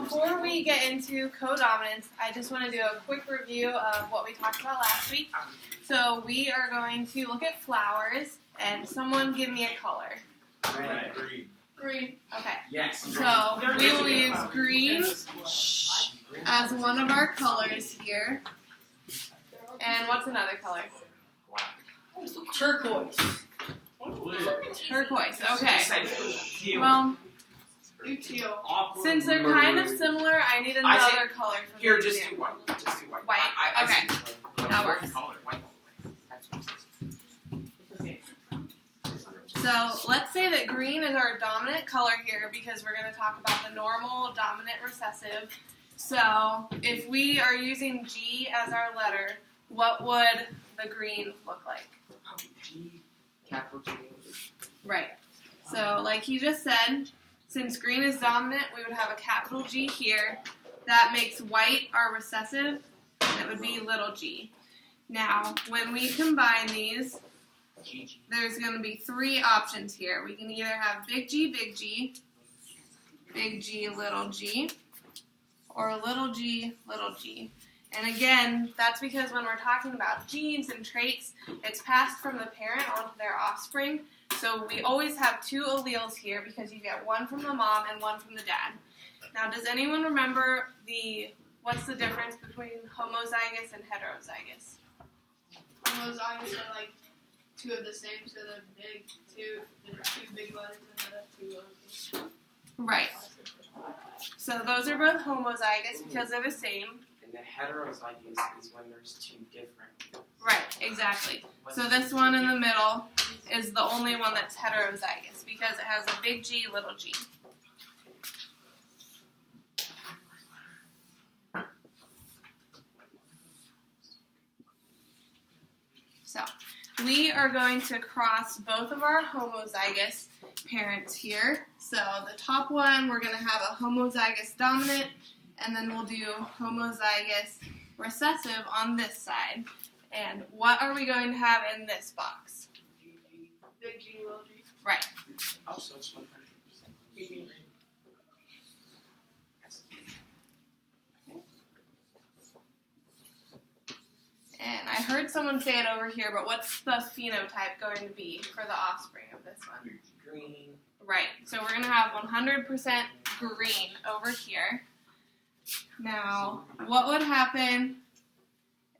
before we get into codominance, I just want to do a quick review of what we talked about last week. So we are going to look at flowers, and someone give me a color. Red. Green. Green. Okay. Yes. So we will use green as one of our colors here. And what's another color? Turquoise. Turquoise. Okay. Well, since they're kind of similar, I need another color for Here, them just too. do white. Just do white. White? Okay. That works. White. So let's say that green is our dominant color here because we're going to talk about the normal, dominant, recessive. So if we are using G as our letter, what would the green look like? G, capital G. Right. So like he just said, since green is dominant, we would have a capital G here. That makes white our recessive, and it would be little g. Now, when we combine these, there's going to be three options here. We can either have big G, big G, little g, or little g, little g. And again, that's because when we're talking about genes and traits, it's passed from the parent onto their offspring. So we always have two alleles here because you get one from the mom and one from the dad. Now, does anyone remember what's the difference between homozygous and heterozygous? Homozygous are like two of the same, so the two big letters and the two little. Right. So those are both homozygous because they're the same. And the heterozygous is when there's two different. Right, exactly. So this one in the middle is the only one that's heterozygous because it has a big G, little g. So we are going to cross both of our homozygous parents here. So the top one, we're going to have a homozygous dominant, and then we'll do homozygous recessive on this side. And what are we going to have in this box? Big G, little g. Right. Also, it's 100%. And I heard someone say it over here, but what's the phenotype going to be for the offspring of this one? Green. Right. So we're going to have 100% green over here. Now, what would happen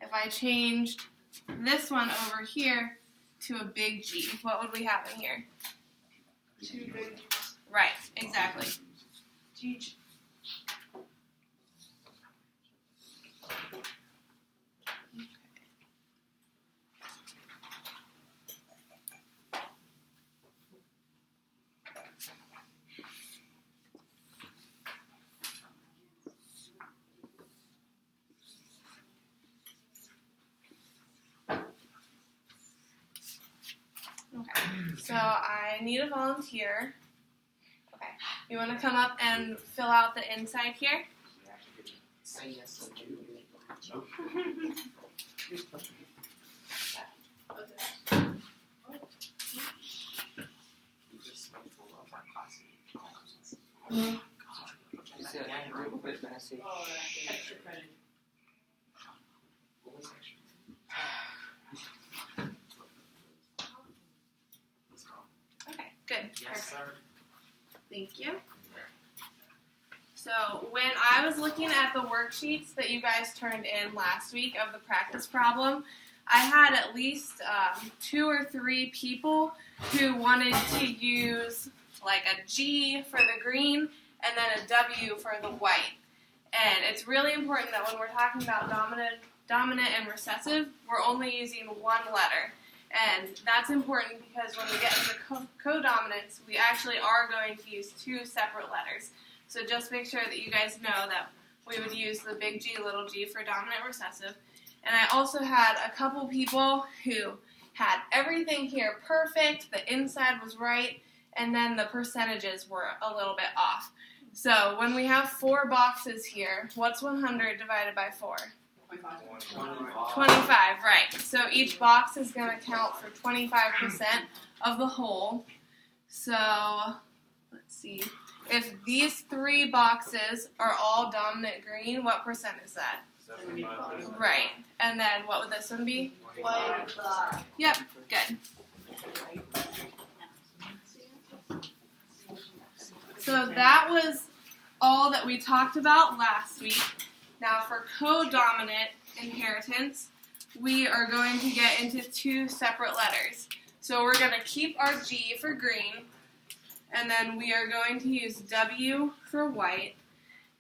if I changed this one over here to a big G? What would we have in here? Two big. Right, exactly. G. Okay, so I need a volunteer. Okay, you want to come up and fill out the inside here? Say yes, I do. You just went full of our classes. It's a little bit messy. Oh, extra credit. What was extra? Okay, good. Yes, sir. Thank you. So when I was looking at the worksheets that you guys turned in last week of the practice problem, I had at least 2 or 3 people who wanted to use like a G for the green and then a W for the white. And it's really important that when we're talking about dominant and recessive, we're only using one letter. And that's important because when we get into codominance, we actually are going to use 2 separate letters. So just make sure that you guys know that we would use the big G, little g for dominant recessive. And I also had a couple people who had everything here perfect, the inside was right, and then the percentages were a little bit off. So when we have 4 boxes here, what's 100 divided by 4? 25, right. So each box is going to count for 25% of the whole. So, let's see. If these 3 boxes are all dominant green, what percent is that? 75%. Right. And then what would this one be? White. Yep, good. So that was all that we talked about last week. Now for codominant inheritance, we are going to get into 2 separate letters. So we're going to keep our G for green, and then we are going to use W for white.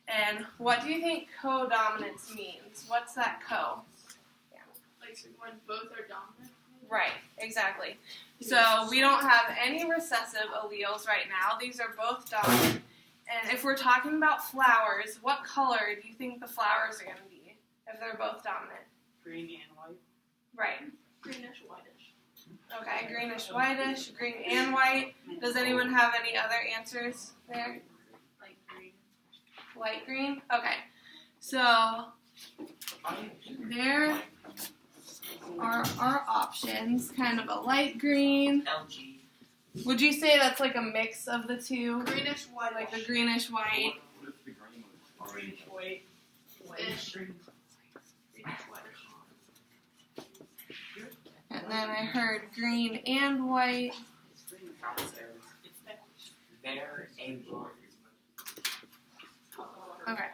And what do you think codominance means? What's that co? Like when both are dominant. Right, exactly. So we don't have any recessive alleles right now. These are both dominant. And if we're talking about flowers, what color do you think the flowers are going to be if they're both dominant? Green and white. Right. Greenish, whitish. Okay, greenish, whitish, green and white. Does anyone have any other answers there? Like green. Light green? Okay. So there are our options. Kind of a light green. LG. Would you say that's like a mix of the two? Greenish, whitish. Like the greenish white? What if the green was already? Greenish white. Whitish. Greenish, whitish. And then I heard green and white. There and blue. Okay.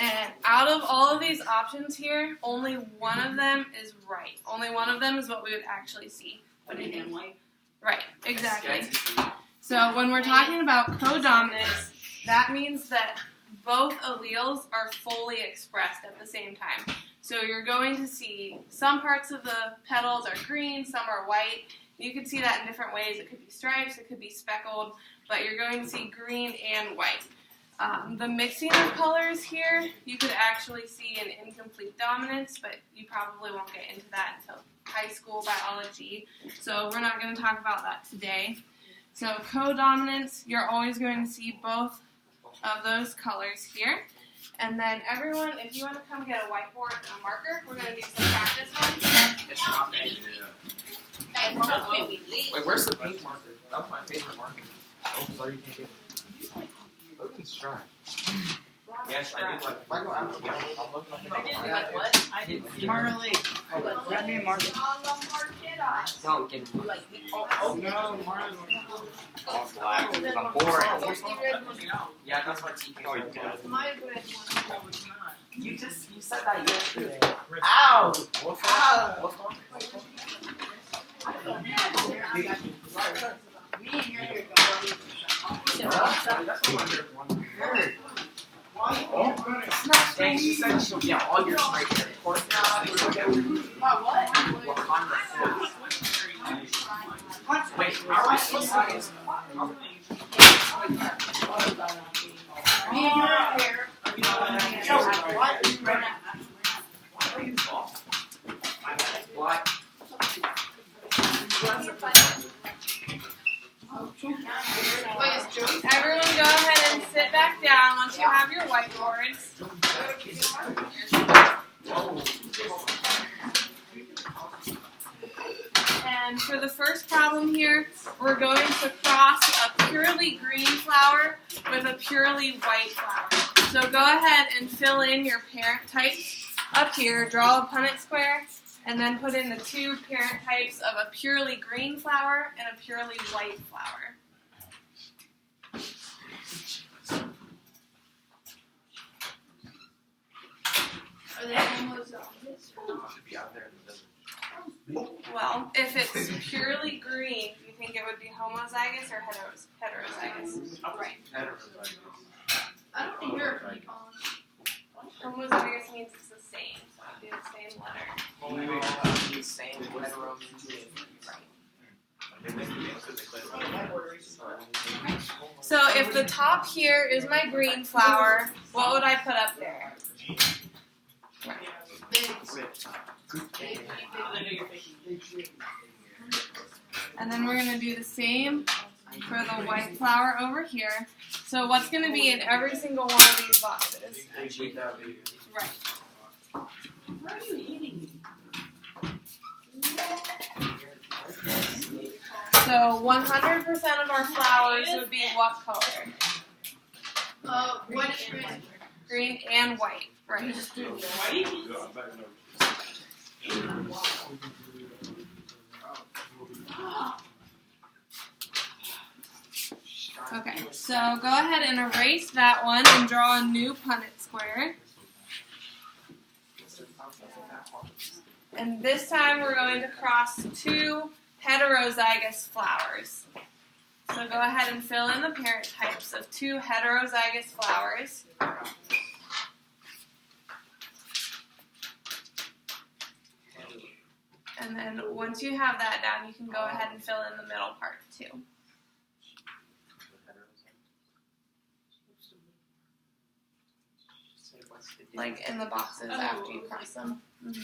And out of all of these options here, only one of them is right. Only one of them is what we would actually see. What do you think? Right, exactly. So when we're talking about codominance, that means that both alleles are fully expressed at the same time. So you're going to see some parts of the petals are green, some are white. You can see that in different ways. It could be stripes, it could be speckled, but you're going to see green and white. The mixing of colors here, you could actually see an incomplete dominance, but you probably won't get into that until high school biology. So we're not going to talk about that today. So codominance, you're always going to see both of those colors here. And then everyone, if you want to come get a whiteboard and a marker, we're going to do some practice ones. It's not bad. Wait, where's the pink marker? That was my favorite marker. Oh, sorry, you can't get it. Look at strike. Yes, I did like. If I go out, I'll look like what? I did Marley. Grab me a marker. Don't get him. Oh no, Marlon. Oh, black. I'm bored. Yeah, that's my TK. Oh, you did. My good one. You said that yesterday. Ow! What's that? What's going Me and your hair Dang, she said she'll be all your straight hair. Of course. Wait, are we supposed to use Me and your hair. What? Everyone go ahead and sit back down once you have your whiteboards. And for the first problem here, we're going to cross a purely green flower with a purely white flower. So go ahead and fill in your parent types up here, draw a Punnett square, and then put in the 2 parent types of a purely green flower and a purely white flower. Are they homozygous or not? Should be out there in the desert. Well, if it's purely green, do you think it would be homozygous or heterozygous? Right. Heterozygous. I don't think you're pretty common. Homozygous means it's the same, so it would be the same letter. Same hetero means So if the top here is my green flower, what would I put up there? And then we're going to do the same for the white flower over here. So what's going to be in every single one of these boxes? Right. Where are you eating? So 100% of our flowers would be what color? White and green. Green and white. Right. Okay, so go ahead and erase that one and draw a new Punnett square. And this time we're going to cross two heterozygous flowers. So go ahead and fill in the parent types of two heterozygous flowers. And then once you have that down, you can go ahead and fill in the middle part too. Like in the boxes after you cross them. Mm-hmm.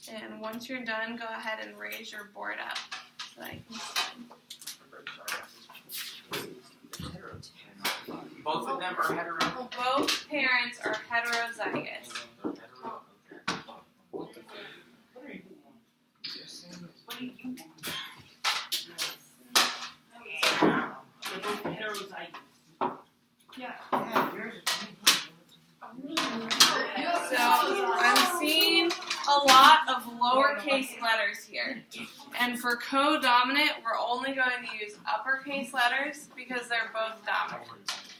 And once you're done, go ahead and raise your board up so that I can see. Both of them are hetero. Both parents are heterozygous. So I'm seeing a lot of lowercase letters here. And for codominant, we're only going to use uppercase letters because they're both dominant.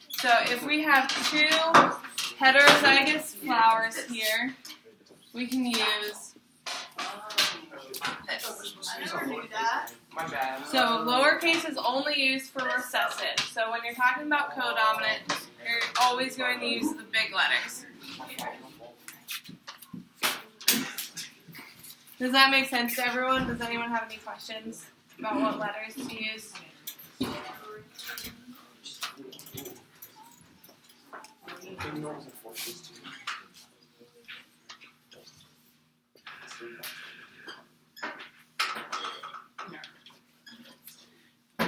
So if we have two heterozygous flowers here, we can use this. I never knew that. My bad. So lowercase is only used for recessive. So when you're talking about codominant, you're always going to use the big letters. Does that make sense to everyone? Does anyone have any questions about what letters to use?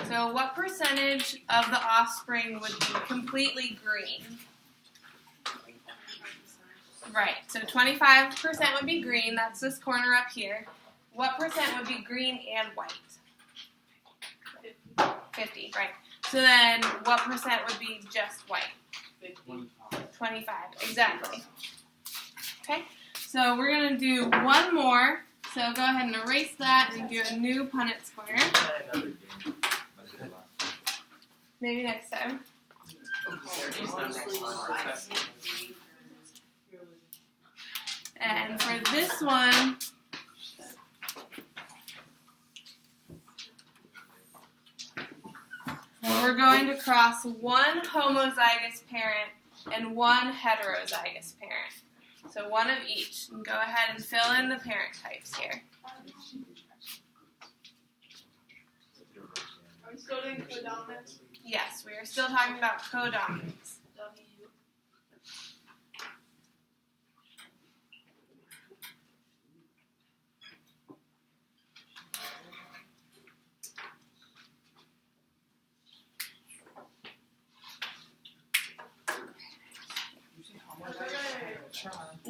So what percentage of the offspring would be completely green? Right, so 25% would be green, that's this corner up here. What percent would be green and white? 50, right. So then what percent would be just white? 25, exactly. Okay, so we're going to do one more. So go ahead and erase that and do a new Punnett square. Maybe next time. And for this one, we're going to cross one homozygous parent and one heterozygous parent. So one of each. And go ahead and fill in the parent types here. Are we still doing codominance? Yes, we are still talking about codominance.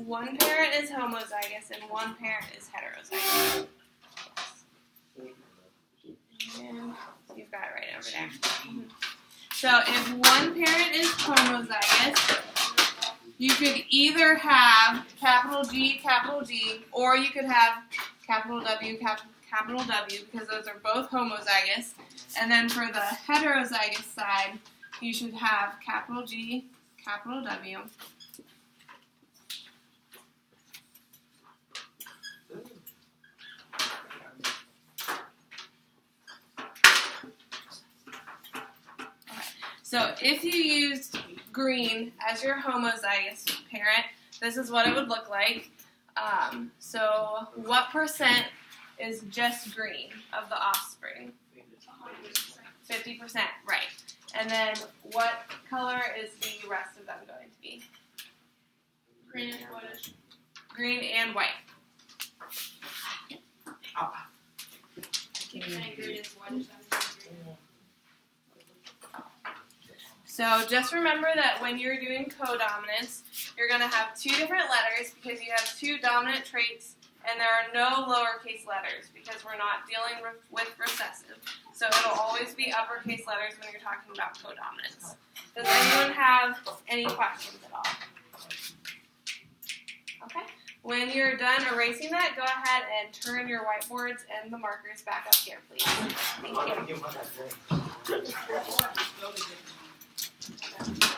One parent is homozygous and one parent is heterozygous. And you've got it right over there. So if one parent is homozygous, you could either have capital G, or you could have capital W, capital W, because those are both homozygous. And then for the heterozygous side, you should have capital G, capital W. So if you used green as your homozygous parent, this is what it would look like. So what percent is just green of the offspring? 50%, right. And then what color is the rest of them going to be? Green and whitish. Green and white. Keep saying green is whitish. So just remember that when you're doing codominance, you're going to have two different letters because you have two dominant traits And there are no lowercase letters because we're not dealing with recessive. So it'll always be uppercase letters when you're talking about codominance. Does anyone have any questions at all? Okay. When you're done erasing that, go ahead and turn your whiteboards and the markers back up here, please. Thank you.